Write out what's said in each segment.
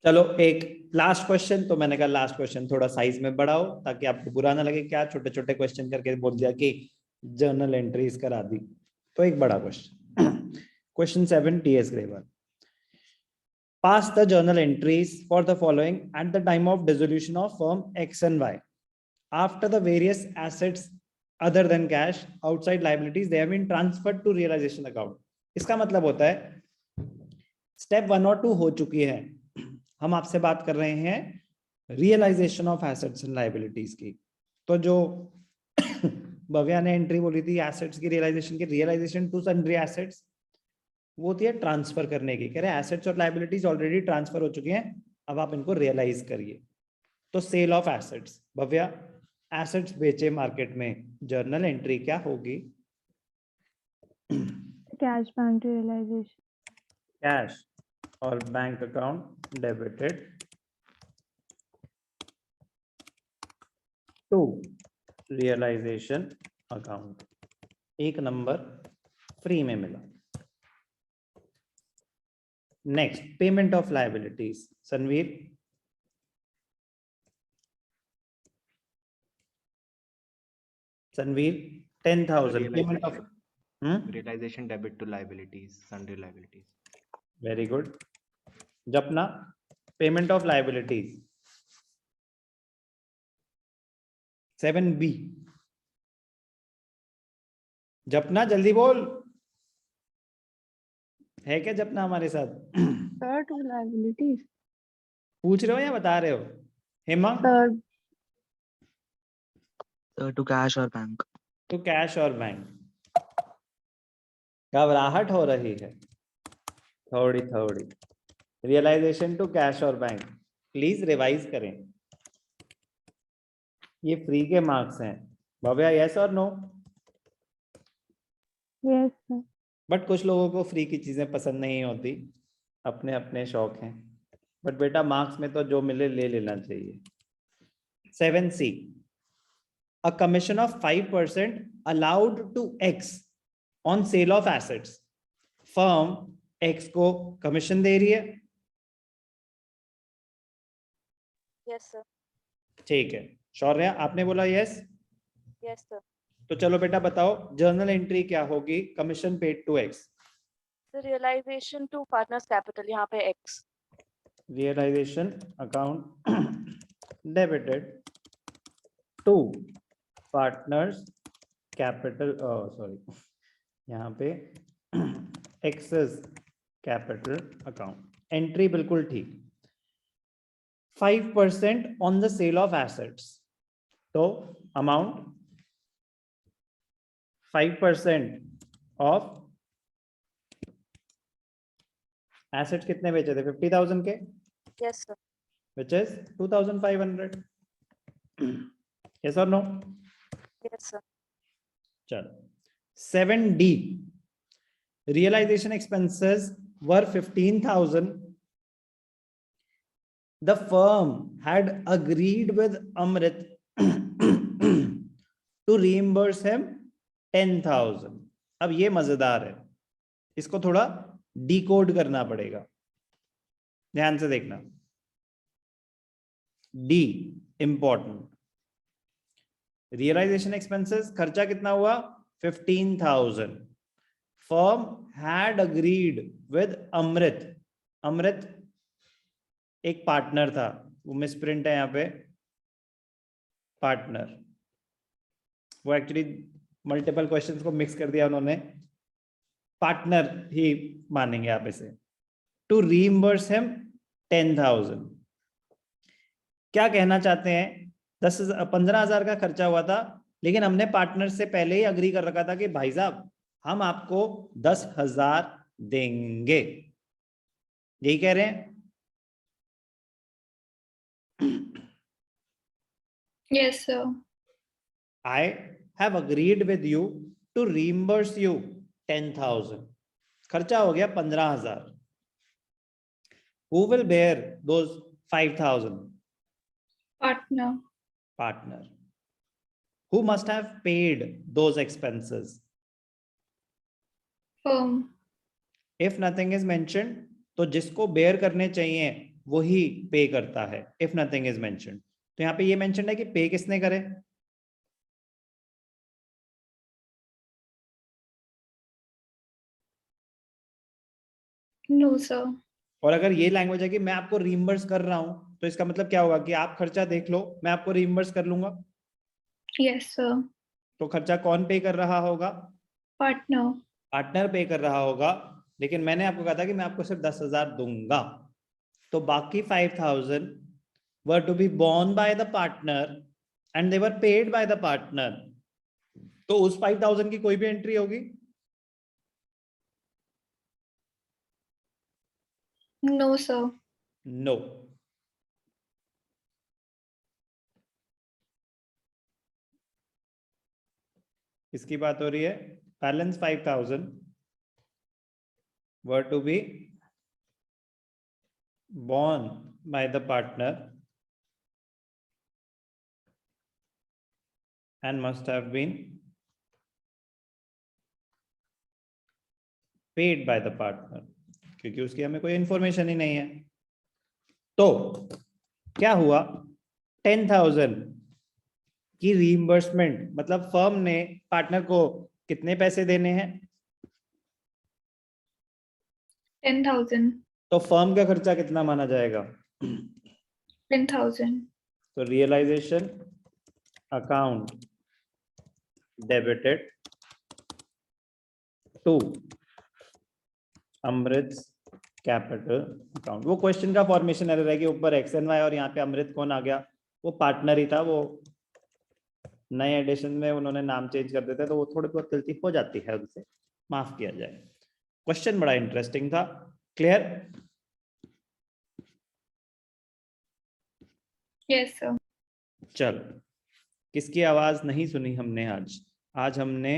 चलो एक last question, तो मैंने कहा लास्ट क्वेश्चन थोड़ा साइज में बढ़ाओ ताकि आपको बुरा ना लगे क्या छोटे छोटे क्वेश्चन करके बोल दिया कि जर्नल एंट्रीज करा दी। तो एक बड़ा question, question 7 TS Grewal, pass the journal entries for the following at the time of dissolution of firm X and Y. After the various assets other than cash outside liabilities they have been transferred to realization account. इसका मतलब होता है step 1 और 2 हो चुकी है, हम आपसे बात कर रहे हैं realisation of assets and liabilities की। तो जो भव्या ने एंट्री बोली थी एसेट्स की रियलाइजेशन की, रियलाइजेशन टू सन्ड्री एसेट्स, वो होती है ट्रांसफर करने की। कह रहे हैं एसेट्स और लाइबिलिटीज ऑलरेडी ट्रांसफर हो चुकी हैं, अब आप इनको रियलाइज करिए। तो sale of assets, Bhavya assets बेचे मार्केट में, जर्नल एंट्री क्या होगी? कैश बैंक रियलाइजेशन, कैश और bank account debited to realisation account. एक नंबर फ्री में मिला। Next payment of liabilities, Sanveer. Sanveer 10,000 payment of realization debit to liabilities, sundry liabilities. Very good. Japna payment of liabilities 7B। Japna जल्दी बोल, है क्या जपना हमारे साथ? थर्ड टू लायबिलिटीज, पूछ रहे हो या बता रहे हो? हेमा थर्ड टू कैश और बैंक। तो कैश और बैंक, घबराहट हो रही है थोड़ी थोड़ी। रियलाइजेशन टू कैश और बैंक, प्लीज रिवाइज करें, ये फ्री के मार्क्स हैं। भव्या यस और नो? Yes sir. बट कुछ लोगों को फ्री की चीजें पसंद नहीं होती, अपने अपने शौक हैं। बट बेटा मार्क्स में तो जो मिले ले लेना चाहिए। 7C, a commission of 5% allowed to X on sale of assets. Firm X को कमीशन दे रही है, यस सर। ठीक है। शौर्य आपने बोला यस? Yes sir. तो चलो बेटा बताओ जर्नल एंट्री क्या होगी commission paid to X? Realisation to partners capital, यहाँ पे X. Realisation account debited to partners capital, sorry यहाँ पे एक्सेस कैपिटल अकाउंट। एंट्री बिल्कुल ठीक। 5% on the sale of assets, तो अमाउंट 5% ऑफ एसेट्स कितने बेचे थे? 50,000 के। Yes sir. which is 2,500। yes or no? Yes sir. चलो 7D, realization expenses were 15,000. The firm had agreed with Amrit to reimburse him 10,000. अब ये मजेदार है, इसको थोड़ा डिकोड करना पड़ेगा, ध्यान से देखना। D important. रियलाइजेशन एक्सपेंसेस खर्चा कितना हुआ? 15,000। फर्म हैड अग्रीड विद अमृत, अमृत एक पार्टनर था, वो मिसप्रिंट है यहाँ पे, पार्टनर। वो एक्चुअली मल्टीपल क्वेश्चंस को मिक्स कर दिया उन्होंने, पार्टनर ही मानेंगे आप इसे। To reimburse him 10,000। क्या कहना चाहते हैं? 15,000 का खर्चा हुआ था, लेकिन हमने पार्टनर से पहले ही अग्री कर रखा था कि भाई साहब हम आपको 10,000 देंगे, यही कह रहे हैं? Yes, sir. I have agreed with you to reimburse you 10,000. खर्चा हो गया 15,000। Who will bear those 5,000? Partner. Partner. Who must have paid those expenses? Firm. If nothing is mentioned, तो जिसको बेयर करने चाहिए वही पे करता है इफ नथिंग इज मेंशन्ड। तो यहाँ पे ये मेंशन्ड है कि पे किसने करे? No, sir. और अगर ये लैंग्वेज है कि मैं आपको रीइंबर्स कर रहा हूं, तो इसका मतलब क्या होगा कि आप खर्चा देख लो, मैं आपको रीइंबर्स कर लूंगा। Yes, sir. तो खर्चा कौन पे कर रहा होगा? Partner. पार्टनर पे कर रहा होगा। लेकिन मैंने आपको कहा था कि मैं आपको सिर्फ 10,000 दूंगा, तो बाकी 5,000 were to be borne by the partner and they were paid by the partner। तो उस 5,000 की कोई भी एंट्री होगी? No, sir. नो। इसकी बात हो रही है balance 5,000 were to be borne by the partner and must have been paid by the partner, क्योंकि उसकी हमें कोई इंफॉर्मेशन ही नहीं है। तो क्या हुआ? 10,000 की रीइंबर्समेंट, मतलब फर्म ने पार्टनर को कितने पैसे देने हैं? 10,000. तो फर्म का खर्चा कितना माना जाएगा? 10,000. तो realisation account debited to Amrit capital account. वो क्वेश्चन का फॉर्मेशन एरर है कि ऊपर एक्स एंड वाई और यहाँ पे अमृत कौन आ गया? वो पार्टनर ही था, वो नए एडिशन में उन्होंने नाम चेंज कर देते, तो वो थोड़ी बहुत गलती हो जाती है, उनसे माफ किया जाए। क्वेश्चन बड़ा इंटरेस्टिंग था। क्लियर? Yes, sir. चल, किसकी आवाज नहीं सुनी हमने आज? आज हमने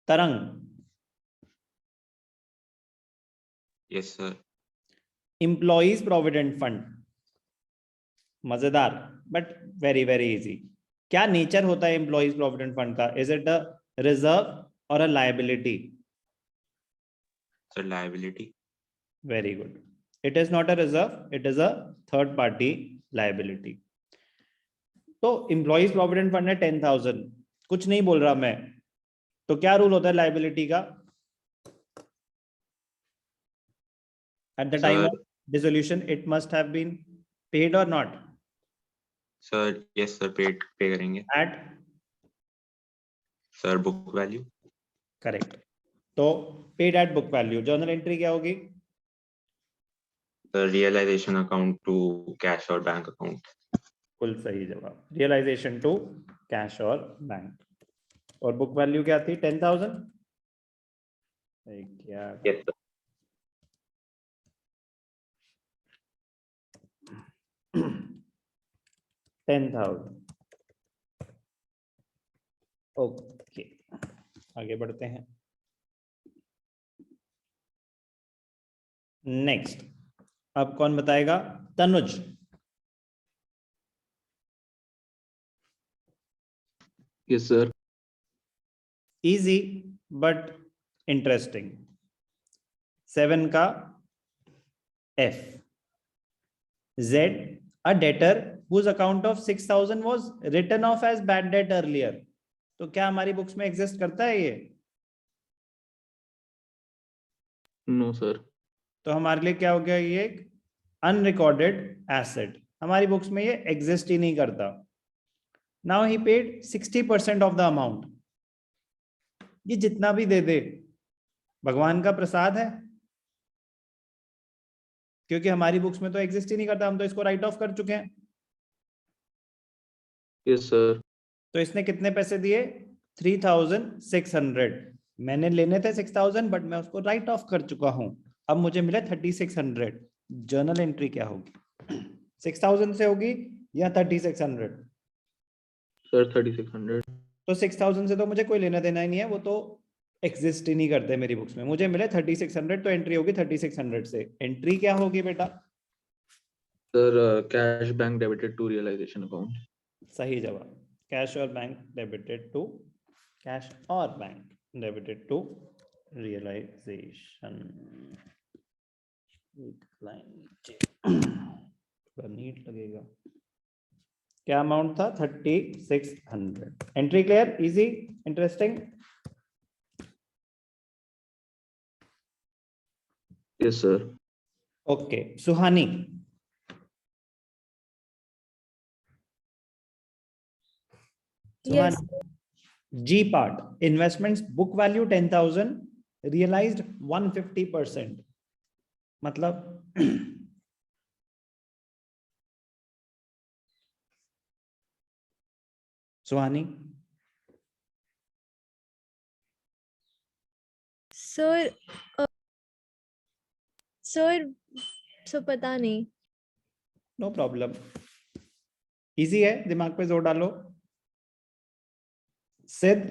तरंग। Yes sir. Employees provident fund, मजेदार बट वेरी वेरी इजी। क्या नेचर होता है एम्प्लॉइज प्रोविडेंट फंड का? इज इट अ रिजर्व और अ liability? Sir liability. Very good. It is not a reserve, it is a third party liability. तो employees provident fund है 10,000, कुछ नहीं बोल रहा मैं, तो क्या रूल होता है लायबिलिटी का? At the time of dissolution it must have been paid और not? Sir yes sir, pay करेंगे। At sir book value. Correct. तो paid at book value. Journal entry क्या होगी? Sir realisation account to cash और bank account. Full सही जवाब, realisation to cash और bank. और बुक वैल्यू क्या थी? 10,000। क्या यस सर। 10,000। ओके, आगे बढ़ते हैं। नेक्स्ट, अब कौन बताएगा? Tanuj. Yes sir. Easy but interesting. 7 का F। Z, a debtor whose account of 6,000 was written off as bad debt earlier। तो क्या हमारी बुक्स में एग्जिस्ट करता है ये? No sir. तो हमारे लिए क्या हो गया? ये एक अनरिकॉर्डेड एसेट, हमारी बुक्स में ये एग्जिस्ट ही नहीं करता। Now he paid 60% of the amount. ये जितना भी दे दे भगवान का प्रसाद है, क्योंकि हमारी बुक्स में तो एग्जिस्ट ही नहीं करता, हम तो इसको राइट ऑफ कर चुके हैं। Yes sir. तो इसने कितने पैसे दिए? 3,600। मैंने लेने थे 6,000 बट मैं उसको राइट ऑफ कर चुका हूं, अब मुझे मिले 3,600। जर्नल एंट्री क्या होगी? 6,000 से होगी या 3,600? सर 3,600। तो 6,000 से तो मुझे कोई लेना देना ही नहीं है, वो तो एग्जिस्ट ही नहीं करते मेरी बुक्स में। मुझे मिले 3,600, तो एंट्री होगी 3,600 से। एंट्री क्या होगी बेटा? Sir cash bank debited to realisation account. सही जवाब, कैश और बैंक डेबिटेड टू कैश और बैंक डेबिटेड टू रियलाइजेशन। एक लाइन नीचे थोड़ा नीट लगेगा। क्या अमाउंट था? 3600। Entry clear? Easy? Interesting? Yes, sir. Okay, Suhani. Yes. G part, investments book value 10,000, realized 150%, मतलब सुहानी। Sir, sir, so पता नहीं। नो प्रॉब्लम, इजी है, दिमाग पे जोर डालो। सिद्ध,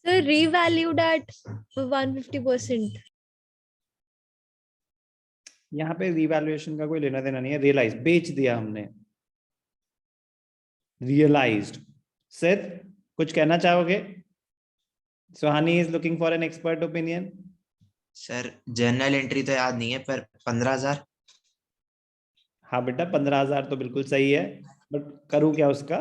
Sir, revalued at 150%. यहाँ पे रिवैल्यूएशन का कोई लेना देना नहीं है, रियलाइज, बेच दिया हमने, रियलाइज्ड। सिद्ध, कुछ कहना चाहोगे? Suhani is looking for an expert opinion. Sir journal entry तो याद नहीं है पर 15,000। हाँ बेटा, 15,000 तो बिल्कुल सही है, बट करूँ क्या उसका?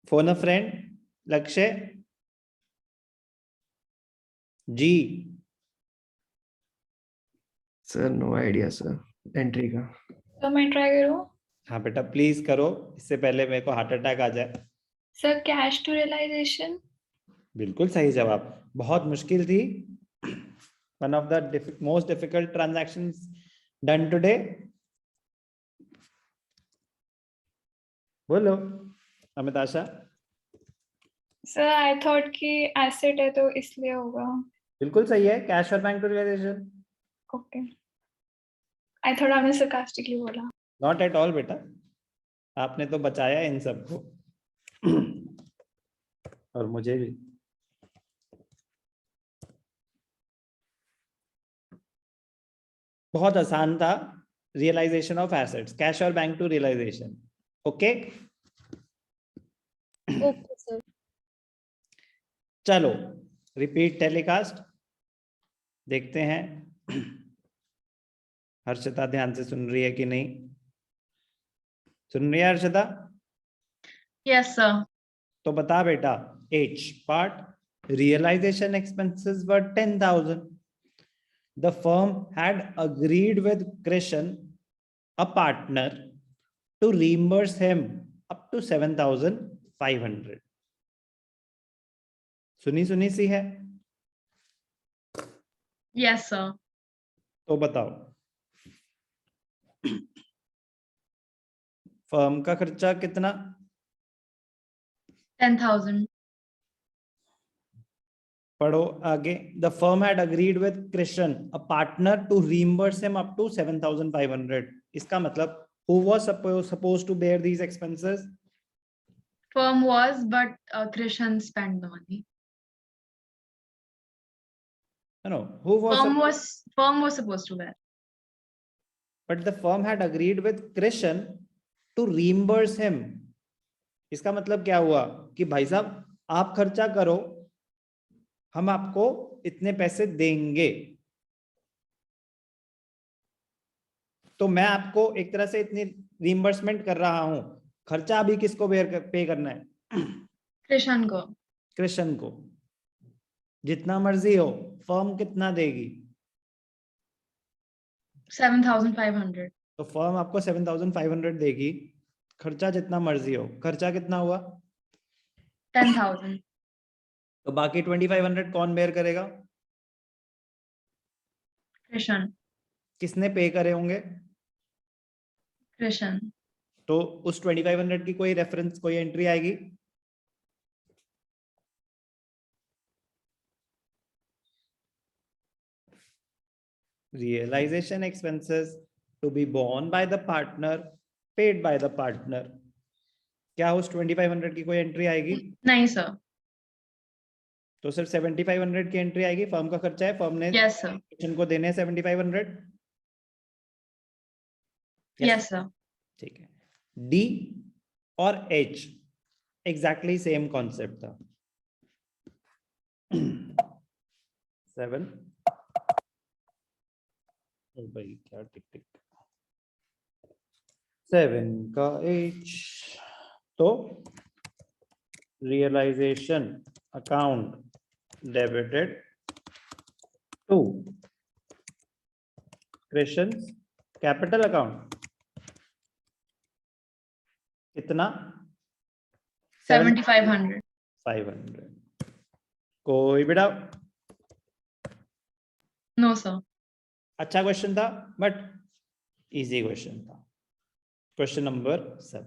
Phone a friend, Lakshya ji. Sir no idea sir entry का। तो मैं ट्राई करूँ? हाँ बेटा प्लीज करो, इससे पहले मेरे को हार्ट अटैक आ जाए। Sir cash to realisation. बिल्कुल सही जवाब, बहुत मुश्किल थी। One of the most difficult transactions done today. बोलो अमिताशा। सर आई थॉट कि एसेट है तो इसलिए होगा। बिल्कुल सही है, कैश और bank to realisation. Okay, I thought आपने sarcastically बोला। नॉट एट ऑल बेटा, आपने तो बचाया इन सबको और मुझे भी। बहुत आसान था, रियलाइजेशन ऑफ एसेट्स, कैश और bank to realisation. Okay Okay, sir. चलो रिपीट टेलीकास्ट देखते हैं। हर्षिता ध्यान से सुन रही है कि नहीं? सुन रही है हर्षिता? Yes sir. तो बता बेटा, H part, realization expenses were 10,000. The firm had agreed with Krishan, a partner, to reimburse him up to 7,500. सुनी सुनी सी है? Yes sir. तो बताओ, फर्म का खर्चा कितना? 10,000। पढ़ो आगे। The firm had agreed with Krishan, a partner, to reimburse him up to 7,500. इसका मतलब who was supposed to bear these expenses? Firm was, but Krishan spent the money. No, who was? Firm was supposed to bear. But the firm had agreed with Krishan to reimburse him. इसका मतलब क्या हुआ कि भाई साहब आप खर्चा करो, हम आपको इतने पैसे देंगे। तो मैं आपको एक तरह से इतनी रिइंबर्समेंट कर रहा हूं, खर्चा अभी किसको पे करना है? कृष्ण को। कृष्ण को। जितना मर्जी हो, फर्म कितना देगी? 7,500। तो फर्म आपको 7,500 देगी, खर्चा जितना मर्जी हो। खर्चा कितना हुआ? 10,000। तो बाकी 2,500 कौन बेयर करेगा? कृष्ण। किसने पे करे होंगे? कृष्ण। तो उस 2,500 की कोई रेफरेंस, कोई एंट्री आएगी? Realization expenses to be borne by the partner, paid by the partner. क्या उस 2,500 की कोई एंट्री आएगी? नहीं सर। तो सिर्फ 7,500 की एंट्री आएगी। फर्म का खर्चा है, फर्म ने यस सर। इनको देने 7,500। Yes sir. ठीक है। डी और एच एग्जैक्टली सेम कॉन्सेप्ट था। 7 ओ भाई क्या टिक टिक 7 का H तो realisation account debited to question capital account कितना 7500. 500 कोई भी डाउट No, sir. अच्छा क्वेश्चन था बट इजी क्वेश्चन था क्वेश्चन नंबर 7